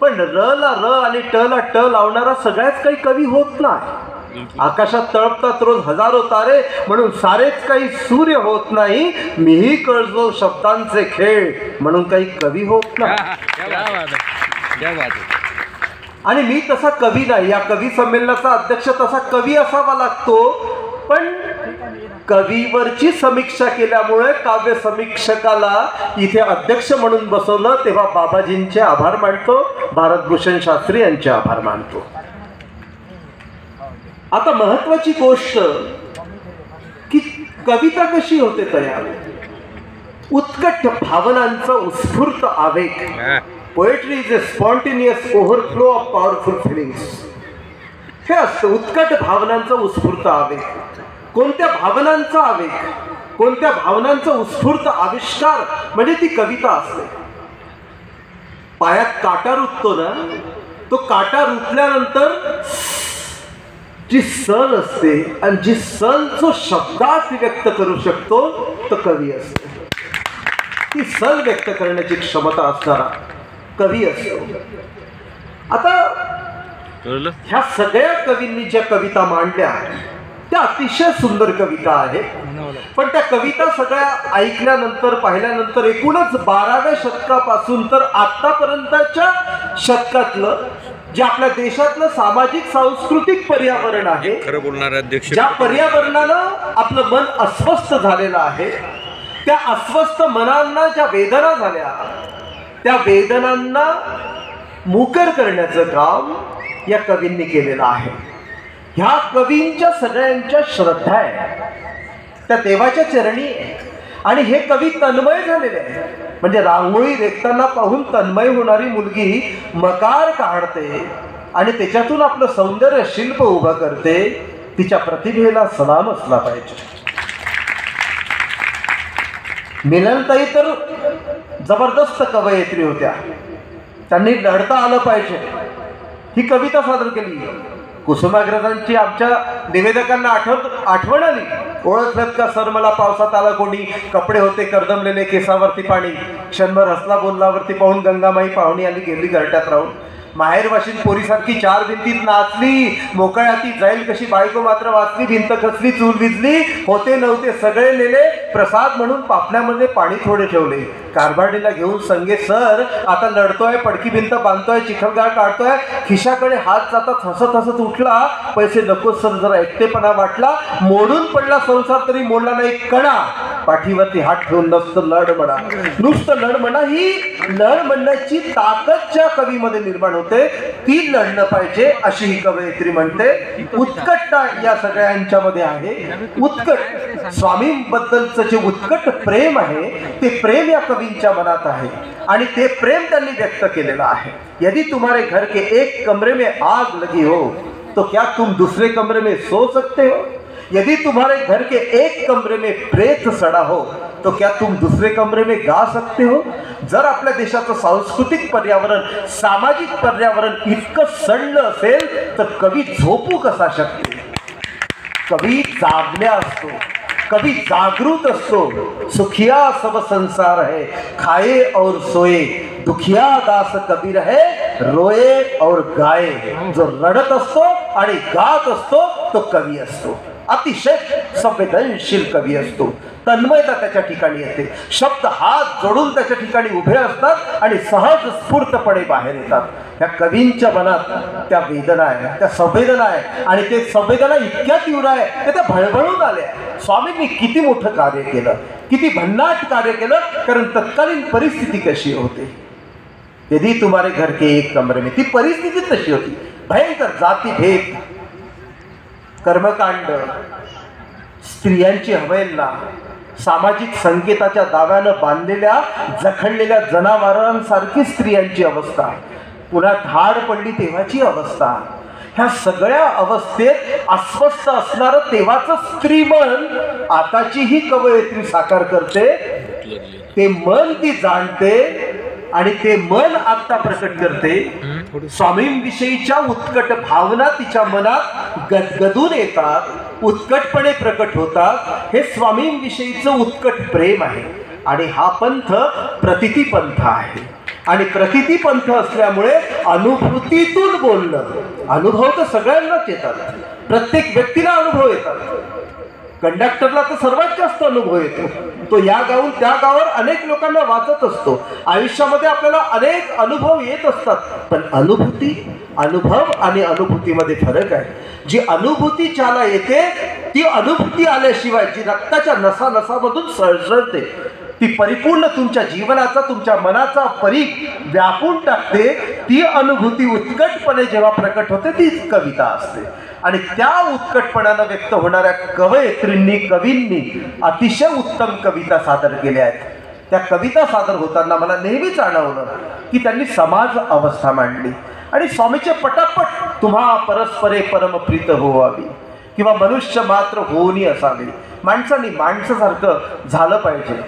पण र ला र आणि ट ला ट लावणारा सगळ्याच काही कवी होत नाही. आकाशात तळपतात रोज हजारो तारे म्हणून सारेच काही सूर्य होत नाही. मीही कळतो शब्दांचे खेळ म्हणून काही कवी होत नाही. आणि मी तसा कवी नाही. या कवी संमेलनाचा अध्यक्ष तसा कवी असावा लागतो. पण कवीवरची समीक्षा केल्यामुळे काव्य समीक्षकाला इथे अध्यक्ष म्हणून बसवलं, तेव्हा बाबाजींचे आभार मानतो, भारतभूषण शास्त्री यांचे आभार मानतो. आता महत्वाची गोष्ट की कविता कशी होते तयार. उत्कट भावनांचा उत्स्फूर्त आवेग. Poetry is a spontaneous overflow of powerful feelings. हे असतं उत्कट भावनांचा उत्स्फूर्त आवेग. कोणत्या भावनांचा आवेग, कोणत्या भावनांचा उत्स्फूर्त आविष्कार म्हणजे ती कविता असते. पायात काटा रुततो ना, तो काटा रुतल्यानंतर जी सल असते आणि जी सल जो शब्दात व्यक्त करू शकतो तो कवी असतो. ती सल व्यक्त करण्याची क्षमता असणारा कवी असतो. आता ह्या सगळ्या कवींनी ज्या कविता मांडल्या त्या अतिशय सुंदर कविता आहेत. पण त्या कविता सगळ्या ऐकल्यानंतर पाहिल्यानंतर एकूणच 12व्या शतकापासून तर आतापर्यंतच्या शतकातलं जे आपल्या देशातलं सामाजिक सांस्कृतिक पर्यावरण आहे, खरं बोलणारे अध्यक्ष, ज्या पर्यावरणानं आपलं मन अस्वस्थ झालेलं आहे, त्या अस्वस्थ मनांना ज्या वेदना झाल्या त्या वेदनांना मुकर करण्याचं काम या कवींनी केलेलं आहे. ह्या कवींच्या सगळ्यांच्या श्रद्धा आहे त्या देवाच्या चरणी आहे. आणि हे कवी तन्मय झालेले आहे. म्हणजे रांगोळी रेखताना पाहून तन्मय होणारी मुलगी मकार काढते आणि त्याच्यातून आपलं सौंदर्य शिल्प उभं करते. तिच्या प्रतिभेला सलाम असला पाहिजे. मिलनताई तर जबरदस्त कवयित्री होत्या. त्यांनी लढता आलं पाहिजे ही कविता सादर केली. कुसुमाग्रजांची आमच्या निवेदकांना आठवण आली. ओळखलत का सर मला पावसात आला कोणी, कपडे होते कर्दमलेले केसावरती पाणी, क्षणभर हसला बोललावरती पाहून गंगामाई पाहुणी आली गेली घरट्यात राहून. माहेर वाशीन पोरीसारखी चार भिंतीत नाचली, मोकळ्या ती जाईल कशी बायको मात्र वाचली. भिंत खचली चूल विजली, होते नव्हते सगळे नेले, प्रसाद म्हणून पापण्यामध्ये पाणी थोडे ठेवले. कारभाडीला घेऊन संगे सर आता लढतोय, पडकी भिंत बांधतोय, चिखलगाळ काढतोय. खिशाकडे हात जातात हसत हसत उठला, पैसे नको सर जरा एकटेपणा वाटला. मोडून पडला संसार तरी मोडला नाही कणा, पाठीवरती हात ठेवून नसतं लढ म्हणा. नुसतं लढ म्हणा ही लढ म्हणण्याची ताकद ज्या कवीमध्ये निर्माण होते ती लढणं पाहिजे अशी ही कवयित्री म्हणते. उत्कटता या सगळ्यांच्या मध्ये आहे. उत्कट स्वामींबद्दलचं जे उत्कट प्रेम आहे ते प्रेम या कवींच्या मनात आहे आणि ते प्रेम त्यांनी व्यक्त केलेलं आहे. यदि तुम्हारे घर के एक कमरे में आग लगी हो तो क्या तुम दूसरे कमरे में सो सकते हो. यदि तुम्हारे घर के एक कमरे में प्रेत सड़ा हो तो क्या तुम दूसरे कमरे में गा सकते हो. जर आपल्या देशाचं सांस्कृतिक पर्यावरण सामाजिक पर्यावरण इतकं सडलं असेल तर कवी झोपू कसा शकते. कवी जागल्या असतो, कभी जागृत असतो. सुखिया सब संसार है, खाए और सोए, दुखिया दास कबीर है, रोए और गाए. जो रडत असतो आणि गात असतो तो कवी असतो. अतिशय संवेदनशील कवी असतो. तन्मयता त्याच्या ठिकाणी येते. शब्द हात जोडून त्याच्या ठिकाणी उभे असतात आणि सहज स्फूर्तपणे बाहेर येतात. त्या कवींच्या मनात त्या वेदना आहे, त्या संवेदना आहे आणि ते संवेदना इतक्या तीव्र आहे की त्या भळभळून आल्या. स्वामींनी किती मोठं कार्य केलं, किती भन्नाट कार्य केलं. कारण तत्कालीन परिस्थिती कशी होते. यदि तुम्हारे घर के एक कमरे में, ती परिस्थिती तशी होती. भयंकर जातीभेद, कर्मकांड, स्त्रियांची अवहेलना, सामाजिक संकेताच्या दाव्यानं बांधलेल्या जखडलेल्या जनावरांसारखी स्त्रियांची अवस्था, पुन्हा धाड पडली तेव्हाची अवस्था. ह्या सगळ्या अवस्थेत अस्वस्थ असणारं तेव्हाचं स्त्रीमन आताची ही कवयित्री साकार करते. ते मन ती जाणते आणि ते मन आता प्रकट करते. स्वामींविषयीच्या उत्कट भावना तिच्या मनात गदगदून येतात, उत्कटपणे प्रकट होतात. हे स्वामींविषयीचं उत्कट प्रेम आहे आणि हा पंथ प्रतिती पंथ आहे. आणि प्रतीती पंथ असल्यामुळे अनुभूतीतून बोलणं. अनुभव तर सगळ्यांनाच येतात, प्रत्येक व्यक्तीला अनुभव येतात. कंडक्टरला तर सर्वात जास्त अनुभव येतो. तो या गावून त्या गावावर अनेक लोकांना वाचत असतो. आयुष्यामध्ये आपल्याला अनेक अनुभव येत असतात, पण अनुभव आणि अनुभूतीमध्ये फरक आहे. जी अनुभूती ज्याला येते ती अनुभूती आल्याशिवाय जी रक्ताच्या नसानसामधून सळसळते, ती परिपूर्ण तुमच्या जीवनाचा, तुमच्या मनाचा परीघ व्यापून टाकते. ती अनुभूती उत्कटपणे जेव्हा प्रकट होते ती कविता असते. आणि त्या उत्कटपणानं व्यक्त होणाऱ्या कवयित्रींनी, कवींनी अतिशय उत्तम कविता सादर केल्या आहेत. त्या कविता सादर होताना मला नेहमीच आठवलं की त्यांनी समाज अवस्था मांडली. आणि स्वामीचे पटापट तुम्हा परस्परे परमप्रीत होवावी किंवा मनुष्य मात्र होऊनी असावे. माणसांनी माणसासारखं झालं पाहिजे,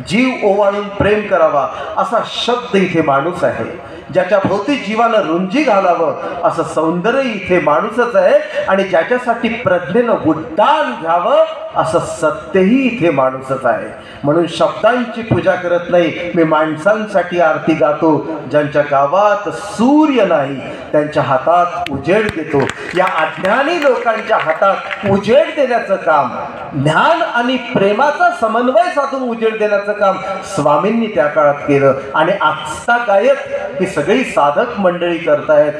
जीव ओवाळून प्रेम करावा असा शब्द इथे माणूस आहे. ज्याच्या भोवती जीवानं रुंजी घालावं असं सौंदर्य इथे माणूसच आहे. आणि ज्याच्यासाठी प्रज्ञेनं उड्डाण घ्यावं असं सत्यही इथे माणूसच आहे. म्हणून शब्दांची पूजा करत नाही, मी माणसांसाठी आरती गातो. ज्यांच्या गावात सूर्य नाही त्यांच्या हातात उजेड देतो. या अज्ञानी लोकांच्या हातात उजेड देण्याचं काम, ज्ञान आणि प्रेमाचा समन्वय साधून उजेड देण्याचं काम स्वामींनी त्या काळात केलं. आणि आजचा गायक ही सगळी साधक मंडळी करतायत.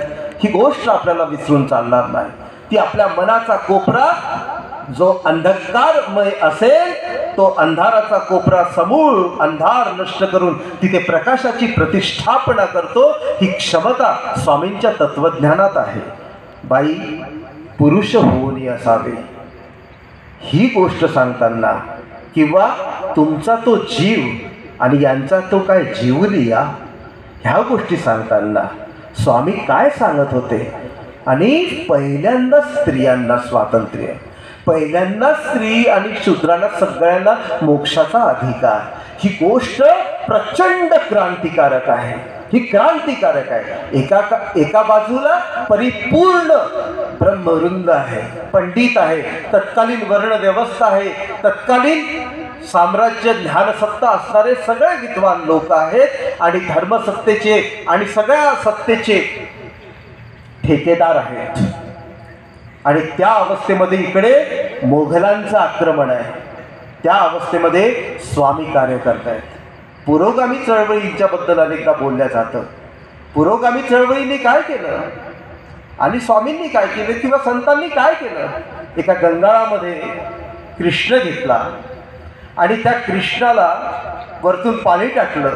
ही गोष्ट आपल्याला विसरून चालणार नाही. ती आपल्या मनाचा कोपरा जो अंधकारमय असेल तो अंधाराचा कोपरा समूळ अंधार नष्ट करून तिथे प्रकाशाची प्रतिष्ठापना करतो. ही क्षमता स्वामींच्या तत्वज्ञानात आहे. बाई पुरुष होऊन असावे ही गोष्ट सांगताना, किंवा तुमचा तो जीव आणि यांचा तो काय जीवलिया, ह्या गोष्टी सांगताना स्वामी काय सांगत होते. आणि पहिल्यांदा स्त्रियांना स्वातंत्र्य, पहिल्यांदा स्त्री आणि शूद्रांना सगळ्यांना मोक्षाचा अधिकार, ही गोष्ट प्रचंड क्रांतिकारक आहे. ही क्रांतिकारक आहे. एका बाजूला परिपूर्ण ब्रह्मवृंद आहे, पंडित आहे, तत्कालीन वर्ण व्यवस्था आहे, तत्कालीन साम्राज्य ज्ञानसत्ता असणारे सगळे विद्वान लोक आहेत आणि धर्मसत्तेचे आणि सगळ्या सत्तेचे ठेकेदार आहेत. आणि त्या अवस्थेमध्ये इकडे मोघलांचं आक्रमण आहे. त्या अवस्थेमध्ये स्वामी कार्य करतायत. पुरोगामी चळवळींच्याबद्दल अनेकदा बोलल्या जातं. पुरोगामी चळवळीने काय केलं आणि स्वामींनी काय केलं किंवा संतांनी काय केलं. एका गंगाळामध्ये कृष्ण घेतला आणि त्या कृष्णाला वरतून पाणी टाकलं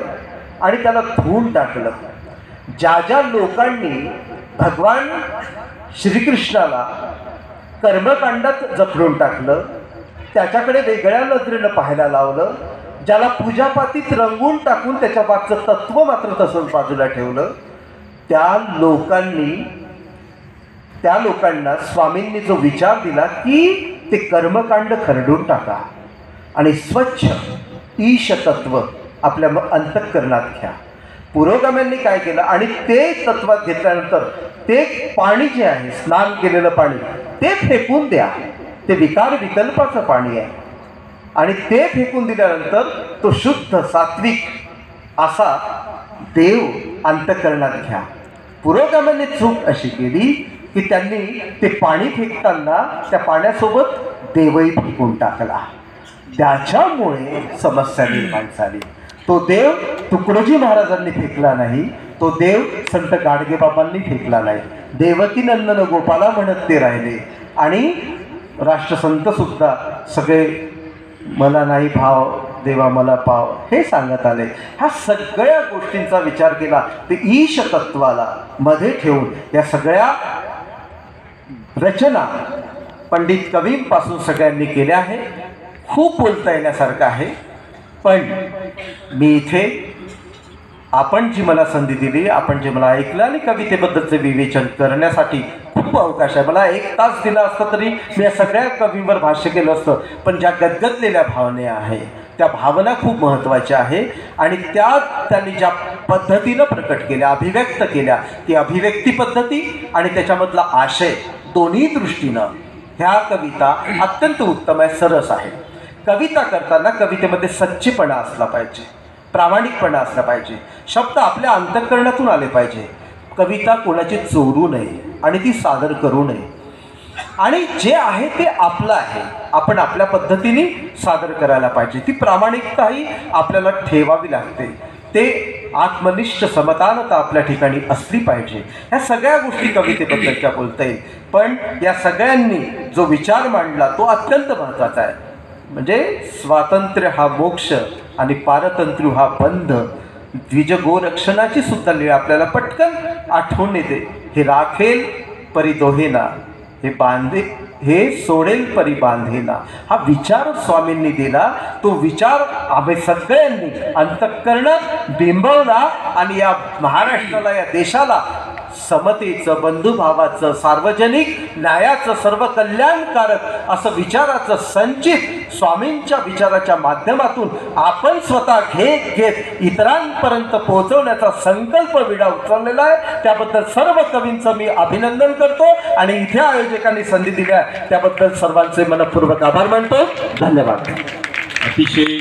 आणि त्याला धुवून टाकलं. ज्या ज्या लोकांनी भगवान श्रीकृष्णाला कर्मकांडात जखडून टाकलं, त्याच्याकडे वेगळ्या नजरेनं पाहायला लावलं, ज्याला पूजापातीत रंगून टाकून त्याच्या मागचं तत्व मात्र तसंच बाजूला ठेवलं, त्या लोकांना स्वामींनी जो विचार दिला की ते कर्मकांड खरडून टाका आणि स्वच्छ ईश तत्व आपल्या अंतःकरणात घ्या. पुरोगाम्यांनी काय केलं आणि ते तत्वात घेतल्यानंतर ते पाणी जे आहे, स्नान केलेलं पाणी, ते फेकून द्या. ते विकार विकल्पाचं पाणी आहे आणि ते फेकून दिल्यानंतर तो शुद्ध सात्विक असा देव अंतःकरणात घ्या. पुरोगाम्यांनी चूक अशी केली की त्यांनी ते पाणी फेकताना त्या पाण्यासोबत देवही फेकून टाकला. त्याच्यामुळे समस्या निर्माण झाली. तो देव तुकडोजी महाराजांनी फेकला नाही, तो देव संत गाडगेबाबांनी फेकला नाही. देवकी नंदन गोपाला म्हणत ते राहिले. आणि राष्ट्रसंत सुद्धा सगळे मला नाही भाव देवा मला पाव हे सांगत आले. ह्या सगळ्या गोष्टींचा विचार केला ते ईश तत्वाला मध्ये ठेवून या सगळ्या रचना पंडित कवींपासून सगळ्यांनी केल्या आहे. खूप बोलता येण्यासारखं आहे, पण मी इथे आपण जी मला संधी दिली, आपण जे मला ऐकलं आणि कवितेबद्दलचे विवेचन करण्यासाठी खूप अवकाश आहे. मला 1 तास दिला असता तरी मी या सगळ्या कवींवर भाष्य केलं असतं. पण ज्या गदगदलेल्या भावना आहे त्या भावना खूप महत्त्वाच्या आहे आणि त्या त्यांनी ज्या पद्धतीनं प्रकट केल्या, अभिव्यक्त केल्या, ती अभिव्यक्ती पद्धती आणि त्याच्यामधला आशय दोन्ही दृष्टीनं ह्या कविता अत्यंत उत्तम आहे, सरस आहे. कविता करताना कवितेमध्ये सच्चेपणा असला पाहिजे. प्रामाणिकपणा असला पाहिजे, शब्द आपल्या अंतःकरणातून आले पाहिजे, कविता कोणाची चोरू नये आणि ती सादर करू नये, आणि जे आहे ते आपलं आहे, आपण आपल्या पद्धतीने सादर करायला पाहिजे. ती प्रामाणिकताही आपल्याला ठेवावी लागते. ते आत्मनिष्ठ समतानता आपल्या ठिकाणी असली पाहिजे. ह्या सगळ्या गोष्टी कवितेबद्दलच्या बोलता येईल. पण या सगळ्यांनी जो विचार मांडला तो अत्यंत महत्त्वाचा आहे. म्हणजे स्वातंत्र्य हा मोक्ष आणि पारतंत्र्य हा बंध. द्विज गोरक्षणाची सुद्धा लीळ आपल्याला पटकन आठवण येते. हे राखेल परी दोहेना, हे बांधे हे सोडेल परी बांधेना. हा विचार स्वामींनी दिला. तो विचार आम्ही सगळ्यांनी अंतःकरणात बिंबवला आणि या महाराष्ट्राला, या देशाला समतेचं, बंधुभावाचं, सार्वजनिक न्यायाचं, सर्व कल्याणकारक असं विचाराचं संचित स्वामींच्या विचाराच्या माध्यमातून आपण स्वतः घेत इतरांपर्यंत पोहोचवण्याचा संकल्प विडा उचललेला आहे. त्याबद्दल सर्व कवींचं मी अभिनंदन करतो आणि इथे आयोजकांनी संधी दिल्या त्याबद्दल सर्वांचे मनपूर्वक आभार मानतो. धन्यवाद. अतिशय